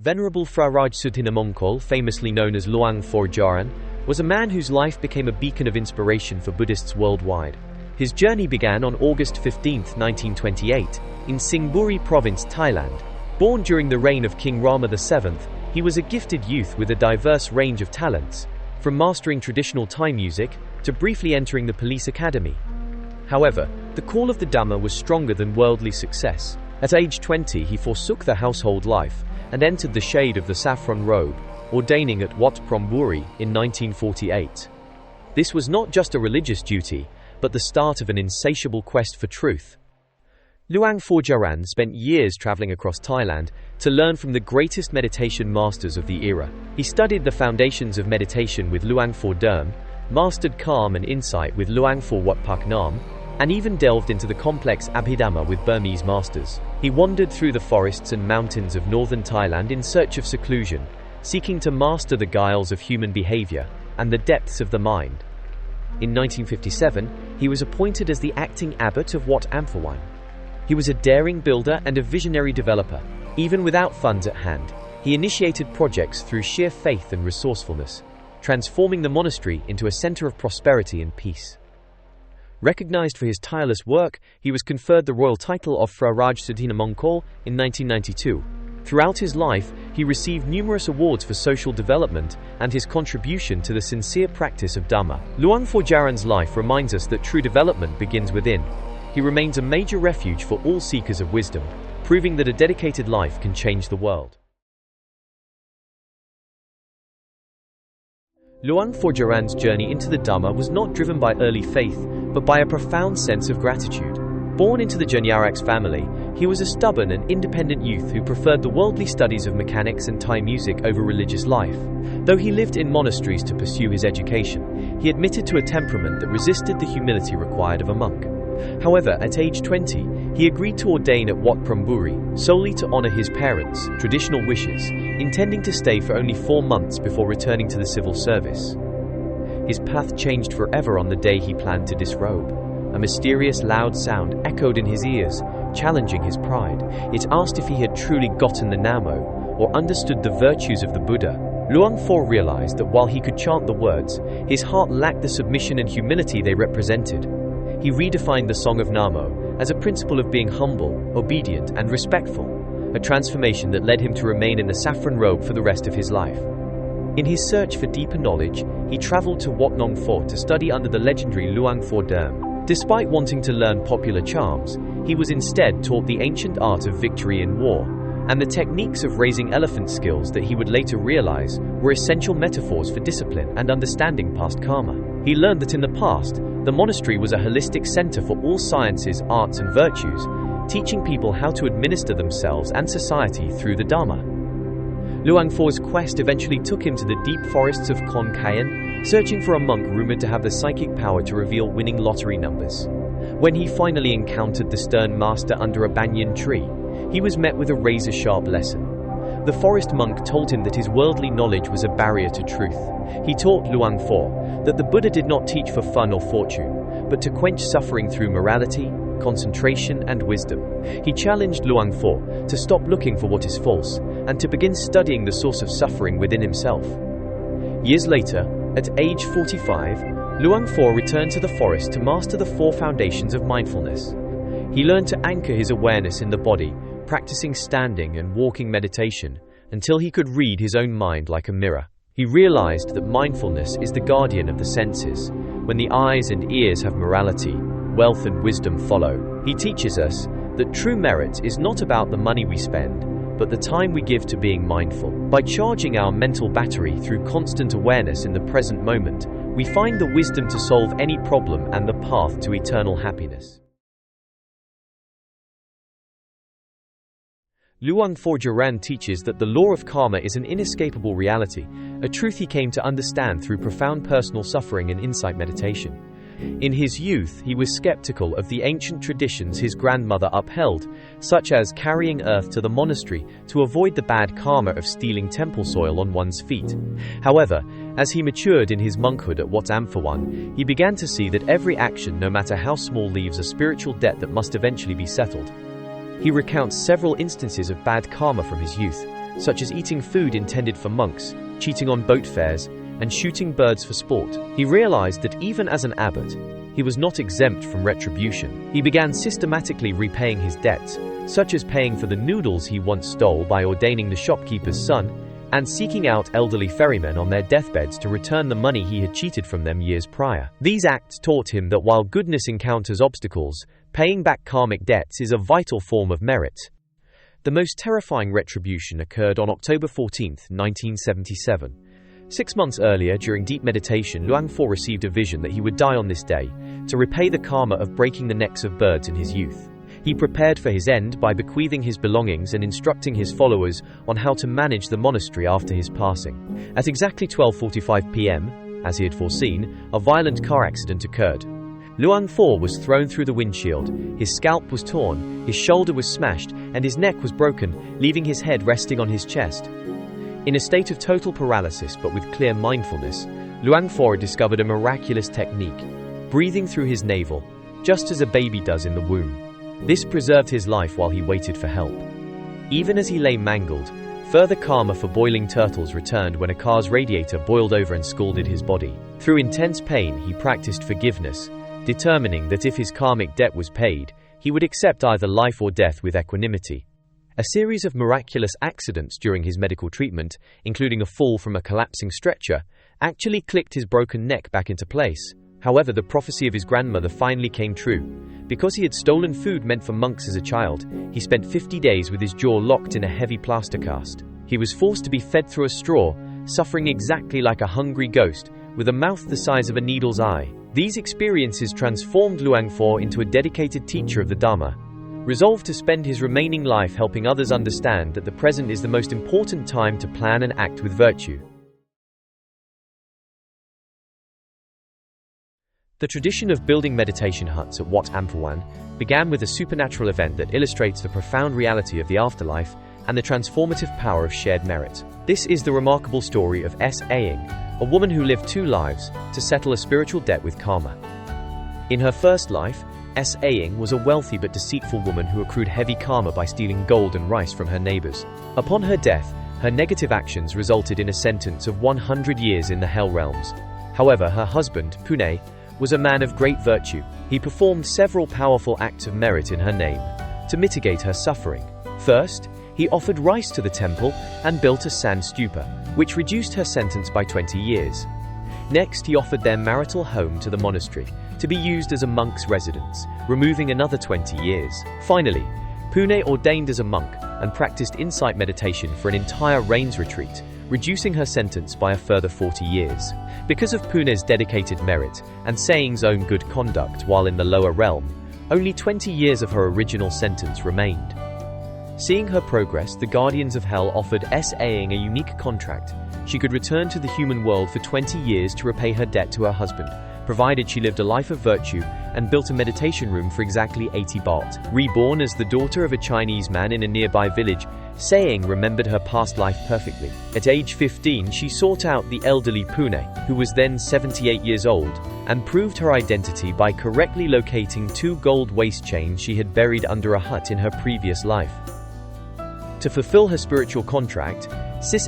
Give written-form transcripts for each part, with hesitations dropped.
Venerable Phra Rajsuddhinanamongkol, famously known as Luang Phor Jaran, was a man whose life became a beacon of inspiration for Buddhists worldwide. His journey began on August 15, 1928, in Singburi Province, Thailand. Born during the reign of King Rama VII, he was a gifted youth with a diverse range of talents, from mastering traditional Thai music to briefly entering the police academy. However, the call of the Dhamma was stronger than worldly success. At age 20, he forsook the household life and entered the shade of the saffron robe, ordaining at Wat Amphawan in 1948. This was not just a religious duty, but the start of an insatiable quest for truth. Luang Phor Jaran spent years traveling across Thailand to learn from the greatest meditation masters of the era. He studied the foundations of meditation with Luang Phor Dharm, mastered calm and insight with Luang Phor Wat Pak Nam, and even delved into the complex Abhidhamma with Burmese masters. He wandered through the forests and mountains of northern Thailand in search of seclusion, seeking to master the guiles of human behavior and the depths of the mind. In 1957, he was appointed as the acting abbot of Wat Amphawan. He was a daring builder and a visionary developer. Even without funds at hand, he initiated projects through sheer faith and resourcefulness, transforming the monastery into a center of prosperity and peace. Recognized for his tireless work, he was conferred the royal title of Phra Rajsuddhinanamongkol in 1992. Throughout his life, he received numerous awards for social development and his contribution to the sincere practice of Dhamma. Luang Phor Jaran's life reminds us that true development begins within. He remains a major refuge for all seekers of wisdom, proving that a dedicated life can change the world. Luang Phor Jaran's journey into the Dhamma was not driven by early faith, but by a profound sense of gratitude. Born into the Janyaraks family, he was a stubborn and independent youth who preferred the worldly studies of mechanics and Thai music over religious life. Though he lived in monasteries to pursue his education, he admitted to a temperament that resisted the humility required of a monk. However, at age 20, he agreed to ordain at Wat Amphawan solely to honor his parents' traditional wishes, intending to stay for only 4 months before returning to the civil service. His path changed forever on the day he planned to disrobe. A mysterious loud sound echoed in his ears, challenging his pride. It asked if he had truly gotten the Namo, or understood the virtues of the Buddha. Luang Phor realized that while he could chant the words, his heart lacked the submission and humility they represented. He redefined the Song of Namo as a principle of being humble, obedient, and respectful, a transformation that led him to remain in the saffron robe for the rest of his life. In his search for deeper knowledge, he traveled to Wat Nong Phor to study under the legendary Luang Phor Dharm. Despite wanting to learn popular charms, he was instead taught the ancient art of victory in war, and the techniques of raising elephant skills that he would later realize were essential metaphors for discipline and understanding past karma. He learned that in the past, the monastery was a holistic center for all sciences, arts, and virtues, teaching people how to administer themselves and society through the Dhamma. Luang Phor's quest eventually took him to the deep forests of Khon Kaen, searching for a monk rumored to have the psychic power to reveal winning lottery numbers. When he finally encountered the stern master under a banyan tree, he was met with a razor-sharp lesson. The forest monk told him that his worldly knowledge was a barrier to truth. He taught Luang Phor that the Buddha did not teach for fun or fortune, but to quench suffering through morality, concentration, and wisdom. He challenged Luang Phor to stop looking for what is false and to begin studying the source of suffering within himself. Years later, at age 45, Luang Phor returned to the forest to master the 4 foundations of mindfulness. He learned to anchor his awareness in the body, practicing standing and walking meditation until he could read his own mind like a mirror. He realized that mindfulness is the guardian of the senses. When the eyes and ears have morality, wealth and wisdom follow. He teaches us that true merit is not about the money we spend, but the time we give to being mindful. By charging our mental battery through constant awareness in the present moment, we find the wisdom to solve any problem and the path to eternal happiness. Luang Phor Jaran teaches that the law of karma is an inescapable reality, a truth he came to understand through profound personal suffering and insight meditation. In his youth, he was skeptical of the ancient traditions his grandmother upheld, such as carrying earth to the monastery to avoid the bad karma of stealing temple soil on one's feet. However, as he matured in his monkhood at Wat Amphawan, he began to see that every action, no matter how small, leaves a spiritual debt that must eventually be settled. He recounts several instances of bad karma from his youth, such as eating food intended for monks, cheating on boat fares, and shooting birds for sport. He realized that even as an abbot, he was not exempt from retribution. He began systematically repaying his debts, such as paying for the noodles he once stole by ordaining the shopkeeper's son, and seeking out elderly ferrymen on their deathbeds to return the money he had cheated from them years prior. These acts taught him that while goodness encounters obstacles, paying back karmic debts is a vital form of merit. The most terrifying retribution occurred on October 14, 1977. 6 months earlier, during deep meditation, Luang Phor received a vision that he would die on this day, to repay the karma of breaking the necks of birds in his youth. He prepared for his end by bequeathing his belongings and instructing his followers on how to manage the monastery after his passing. At exactly 12:45 p.m., as he had foreseen, a violent car accident occurred. Luang Phor was thrown through the windshield, his scalp was torn, his shoulder was smashed, and his neck was broken, leaving his head resting on his chest. In a state of total paralysis but with clear mindfulness, Luang Phor discovered a miraculous technique, breathing through his navel, just as a baby does in the womb. This preserved his life while he waited for help. Even as he lay mangled, further karma for boiling turtles returned when a car's radiator boiled over and scalded his body. Through intense pain, he practiced forgiveness, determining that if his karmic debt was paid, he would accept either life or death with equanimity. A series of miraculous accidents during his medical treatment, including a fall from a collapsing stretcher, actually clicked his broken neck back into place. However, the prophecy of his grandmother finally came true. Because he had stolen food meant for monks as a child, he spent 50 days with his jaw locked in a heavy plaster cast. He was forced to be fed through a straw, suffering exactly like a hungry ghost, with a mouth the size of a needle's eye. These experiences transformed Luang Phor into a dedicated teacher of the Dharma, resolved to spend his remaining life helping others understand that the present is the most important time to plan and act with virtue. The tradition of building meditation huts at Wat Amphawan began with a supernatural event that illustrates the profound reality of the afterlife and the transformative power of shared merit. This is the remarkable story of Aying, a woman who lived 2 lives to settle a spiritual debt with karma. In her first life, Aying was a wealthy but deceitful woman who accrued heavy karma by stealing gold and rice from her neighbors. Upon her death, her negative actions resulted in a sentence of 100 years in the hell realms. However, her husband, Pune, was a man of great virtue. He performed several powerful acts of merit in her name to mitigate her suffering. First, he offered rice to the temple and built a sand stupa, which reduced her sentence by 20 years. Next, he offered their marital home to the monastery to be used as a monk's residence, removing another 20 years. Finally, Pune ordained as a monk and practiced insight meditation for an entire rains retreat, reducing her sentence by a further 40 years. Because of Pune's dedicated merit and Saying's own good conduct while in the lower realm, only 20 years of her original sentence remained. Seeing her progress, the guardians of hell offered Aying a unique contract. She could return to the human world for 20 years to repay her debt to her husband, provided she lived a life of virtue and built a meditation room for exactly 80 baht. Reborn as the daughter of a Chinese man in a nearby village, Saying remembered her past life perfectly. At age 15, she sought out the elderly Pune, who was then 78 years old, and proved her identity by correctly locating 2 gold waist chains she had buried under a hut in her previous life. To fulfill her spiritual contract,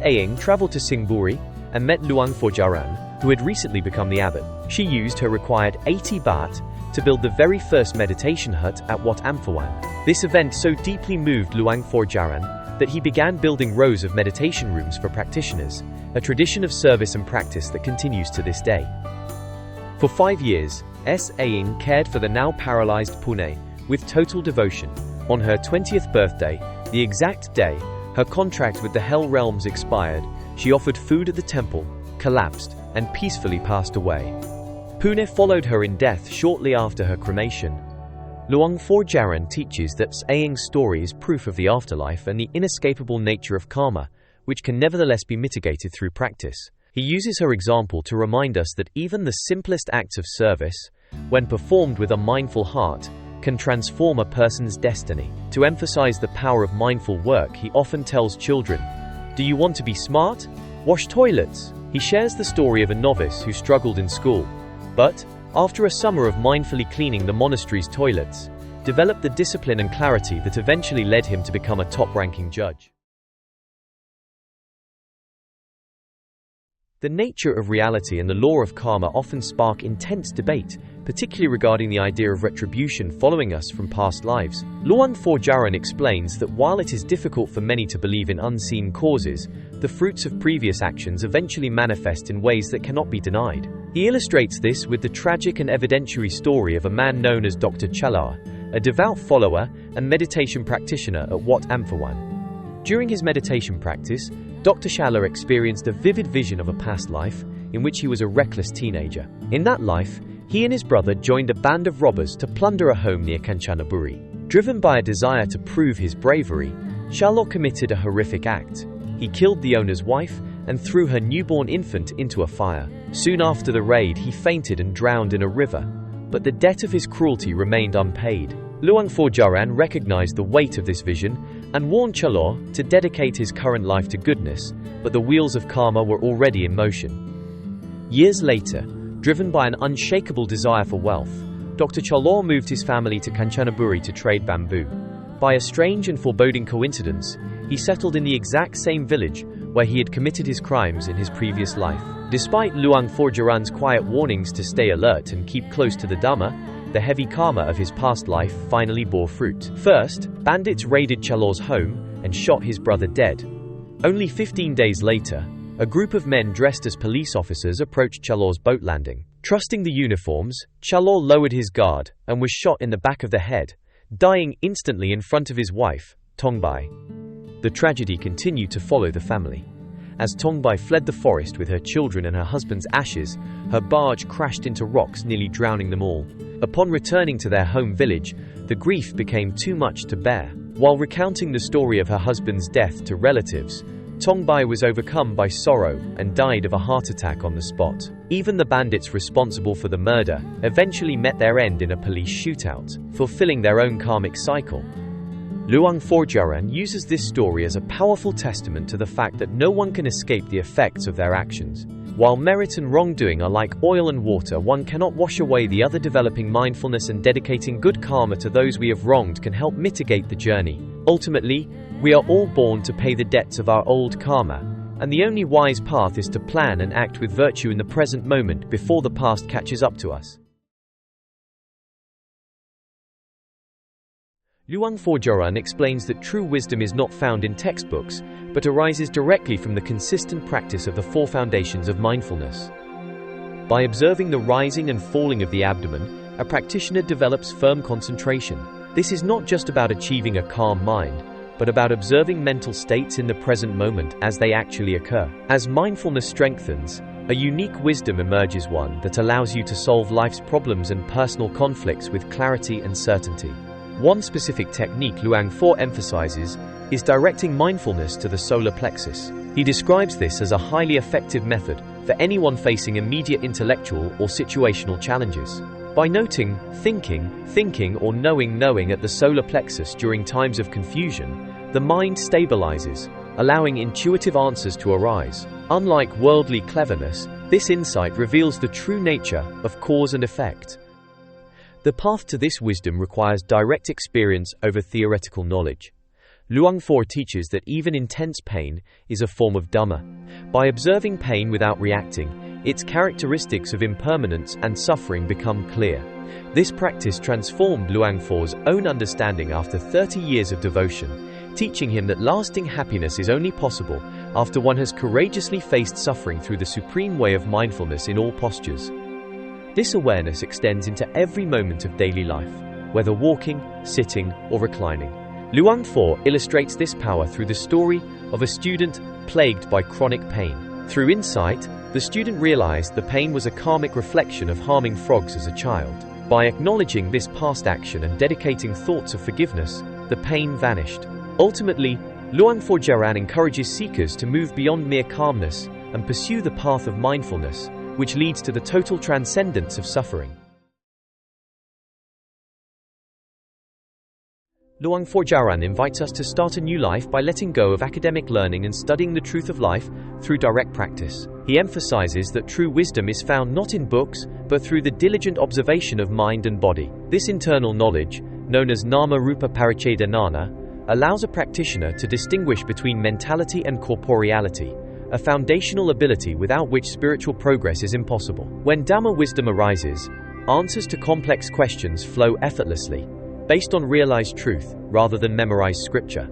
Aying traveled to Singburi and met Luang Phor Jaran, who had recently become the abbot. She used her required 80 baht to build the very first meditation hut at Wat Amphawan. This event so deeply moved Luang Phor Jaran that he began building rows of meditation rooms for practitioners, a tradition of service and practice that continues to this day. For 5 years, Aying cared for the now paralyzed Pune with total devotion. On her 20th birthday, the exact day her contract with the hell realms expired, she offered food at the temple, collapsed, and peacefully passed away. Pune followed her in death shortly after her cremation. Luang Phor Jaran teaches that Aying's story is proof of the afterlife and the inescapable nature of karma, which can nevertheless be mitigated through practice. He uses her example to remind us that even the simplest acts of service, when performed with a mindful heart, can transform a person's destiny. To emphasize the power of mindful work, he often tells children, "Do you want to be smart? Wash toilets." He shares the story of a novice who struggled in school, but, after a summer of mindfully cleaning the monastery's toilets, developed the discipline and clarity that eventually led him to become a top-ranking judge. The nature of reality and the law of karma often spark intense debate, particularly regarding the idea of retribution following us from past lives. Luang Phor Jaran explains that while it is difficult for many to believe in unseen causes, the fruits of previous actions eventually manifest in ways that cannot be denied. He illustrates this with the tragic and evidentiary story of a man known as Dr. Challar, a devout follower and meditation practitioner at Wat Amphawan. During his meditation practice, Dr. Challar experienced a vivid vision of a past life in which he was a reckless teenager. In that life, he and his brother joined a band of robbers to plunder a home near Kanchanaburi. Driven by a desire to prove his bravery, Challar committed a horrific act. He killed the owner's wife and threw her newborn infant into a fire. Soon after the raid, he fainted and drowned in a river, but the debt of his cruelty remained unpaid. Luang Phor Jaran recognized the weight of this vision and warned Challar to dedicate his current life to goodness, but the wheels of karma were already in motion. Years later, driven by an unshakable desire for wealth, Dr. Challar moved his family to Kanchanaburi to trade bamboo. By a strange and foreboding coincidence, he settled in the exact same village where he had committed his crimes in his previous life. Despite Luang Phor Jaran's quiet warnings to stay alert and keep close to the Dhamma, the heavy karma of his past life finally bore fruit. First, bandits raided Challar's home and shot his brother dead. Only 15 days later, a group of men dressed as police officers approached Challar's boat landing. Trusting the uniforms, Challar lowered his guard and was shot in the back of the head, dying instantly in front of his wife, Tongbai. The tragedy continued to follow the family. As Tongbai fled the forest with her children and her husband's ashes, her barge crashed into rocks, nearly drowning them all. Upon returning to their home village, the grief became too much to bear. While recounting the story of her husband's death to relatives, Tongbai was overcome by sorrow and died of a heart attack on the spot. Even the bandits responsible for the murder eventually met their end in a police shootout, fulfilling their own karmic cycle. Luang Phor Jaran uses this story as a powerful testament to the fact that no one can escape the effects of their actions. While merit and wrongdoing are like oil and water, one cannot wash away the other. Developing mindfulness and dedicating good karma to those we have wronged can help mitigate the journey. Ultimately, we are all born to pay the debts of our old karma, and the only wise path is to plan and act with virtue in the present moment before the past catches up to us. Luang Phor Jaran explains that true wisdom is not found in textbooks, but arises directly from the consistent practice of the four foundations of mindfulness. By observing the rising and falling of the abdomen, a practitioner develops firm concentration. This is not just about achieving a calm mind, but about observing mental states in the present moment as they actually occur. As mindfulness strengthens, a unique wisdom emerges, one that allows you to solve life's problems and personal conflicts with clarity and certainty. One specific technique Luang Phor emphasizes is directing mindfulness to the solar plexus. He describes this as a highly effective method for anyone facing immediate intellectual or situational challenges. By noting, thinking or knowing at the solar plexus during times of confusion, the mind stabilizes, allowing intuitive answers to arise. Unlike worldly cleverness, this insight reveals the true nature of cause and effect. The path to this wisdom requires direct experience over theoretical knowledge. Luang Phor teaches that even intense pain is a form of Dhamma. By observing pain without reacting, its characteristics of impermanence and suffering become clear. This practice transformed Luang Phor's own understanding after 30 years of devotion, teaching him that lasting happiness is only possible after one has courageously faced suffering through the supreme way of mindfulness in all postures. This awareness extends into every moment of daily life, whether walking, sitting, or reclining. Luang Phor illustrates this power through the story of a student plagued by chronic pain. Through insight, the student realized the pain was a karmic reflection of harming frogs as a child. By acknowledging this past action and dedicating thoughts of forgiveness, the pain vanished. Ultimately, Luang Phor Jaran encourages seekers to move beyond mere calmness and pursue the path of mindfulness, which leads to the total transcendence of suffering. Luang Phor Jaran invites us to start a new life by letting go of academic learning and studying the truth of life through direct practice. He emphasizes that true wisdom is found not in books, but through the diligent observation of mind and body. This internal knowledge, known as Nama Rupa Parichedanana, allows a practitioner to distinguish between mentality and corporeality, a foundational ability without which spiritual progress is impossible. When Dhamma wisdom arises, answers to complex questions flow effortlessly, based on realized truth rather than memorized scripture.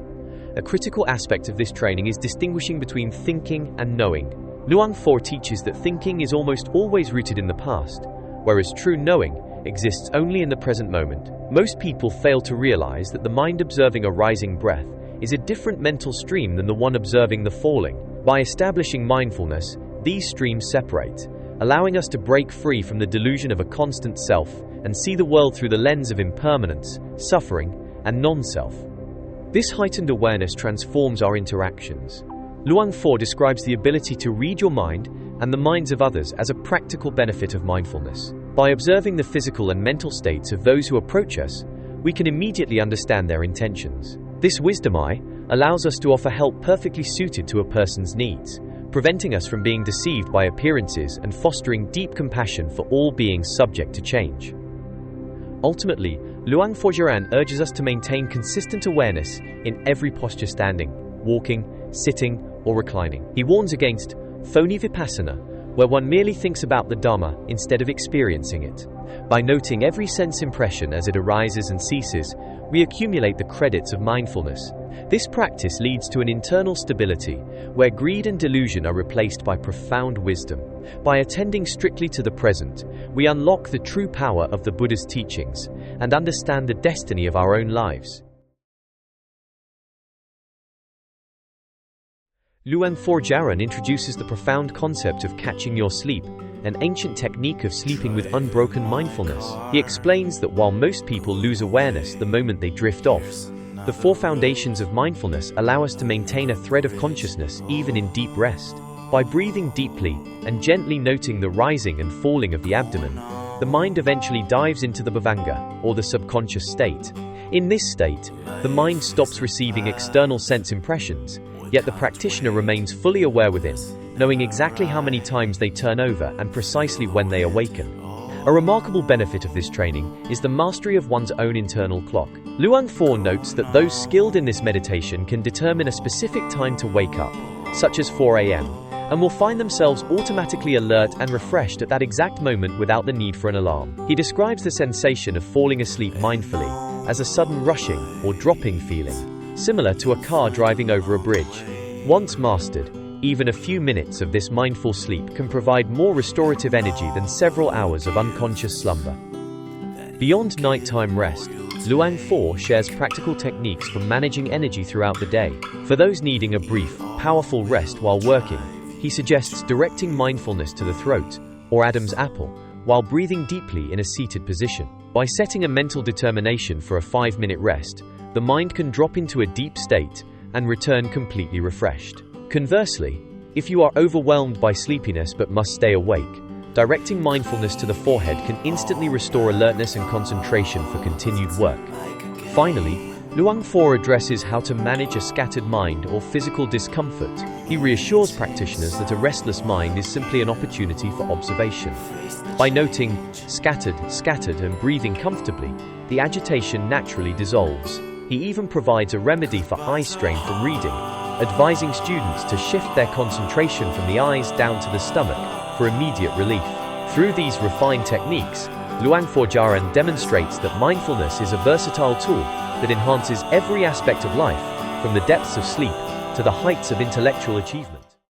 A critical aspect of this training is distinguishing between thinking and knowing. Luang Phor teaches that thinking is almost always rooted in the past, whereas true knowing exists only in the present moment. Most people fail to realize that the mind observing a rising breath is a different mental stream than the one observing the falling. By establishing mindfulness, these streams separate, allowing us to break free from the delusion of a constant self and see the world through the lens of impermanence, suffering, and non-self. This heightened awareness transforms our interactions. Luang Phor describes the ability to read your mind and the minds of others as a practical benefit of mindfulness. By observing the physical and mental states of those who approach us, we can immediately understand their intentions. This wisdom eye allows us to offer help perfectly suited to a person's needs, preventing us from being deceived by appearances and fostering deep compassion for all beings subject to change. Ultimately, Luang Phor Jaran urges us to maintain consistent awareness in every posture, standing, walking, sitting, or reclining. He warns against phony Vipassana, where one merely thinks about the Dhamma instead of experiencing it. By noting every sense impression as it arises and ceases, we accumulate the credits of mindfulness. This practice leads to an internal stability, where greed and delusion are replaced by profound wisdom. By attending strictly to the present, we unlock the true power of the Buddha's teachings and understand the destiny of our own lives. Luang Phor Jaran introduces the profound concept of catching your sleep, an ancient technique of sleeping with unbroken mindfulness. He explains that while most people lose awareness the moment they drift off, the four foundations of mindfulness allow us to maintain a thread of consciousness even in deep rest. By breathing deeply and gently noting the rising and falling of the abdomen, the mind eventually dives into the bhavanga, or the subconscious state. In this state, the mind stops receiving external sense impressions, yet the practitioner remains fully aware within, knowing exactly how many times they turn over and precisely when they awaken. A remarkable benefit of this training is the mastery of one's own internal clock. Luang Phor notes that those skilled in this meditation can determine a specific time to wake up, such as 4 a.m., and will find themselves automatically alert and refreshed at that exact moment without the need for an alarm. He describes the sensation of falling asleep mindfully as a sudden rushing or dropping feeling, similar to a car driving over a bridge. Once mastered, even a few minutes of this mindful sleep can provide more restorative energy than several hours of unconscious slumber. Beyond nighttime rest, Luang Phor shares practical techniques for managing energy throughout the day. For those needing a brief, powerful rest while working, he suggests directing mindfulness to the throat, or Adam's apple, while breathing deeply in a seated position. By setting a mental determination for a 5-minute rest, the mind can drop into a deep state and return completely refreshed. Conversely, if you are overwhelmed by sleepiness but must stay awake, directing mindfulness to the forehead can instantly restore alertness and concentration for continued work. Finally, Luang Phor addresses how to manage a scattered mind or physical discomfort. He reassures practitioners that a restless mind is simply an opportunity for observation. By noting scattered, and breathing comfortably, the agitation naturally dissolves. He even provides a remedy for eye strain from reading, advising students to shift their concentration from the eyes down to the stomach for immediate relief. Through these refined techniques, Luang Phor Jaran demonstrates that mindfulness is a versatile tool that enhances every aspect of life, from the depths of sleep to the heights of intellectual achievement.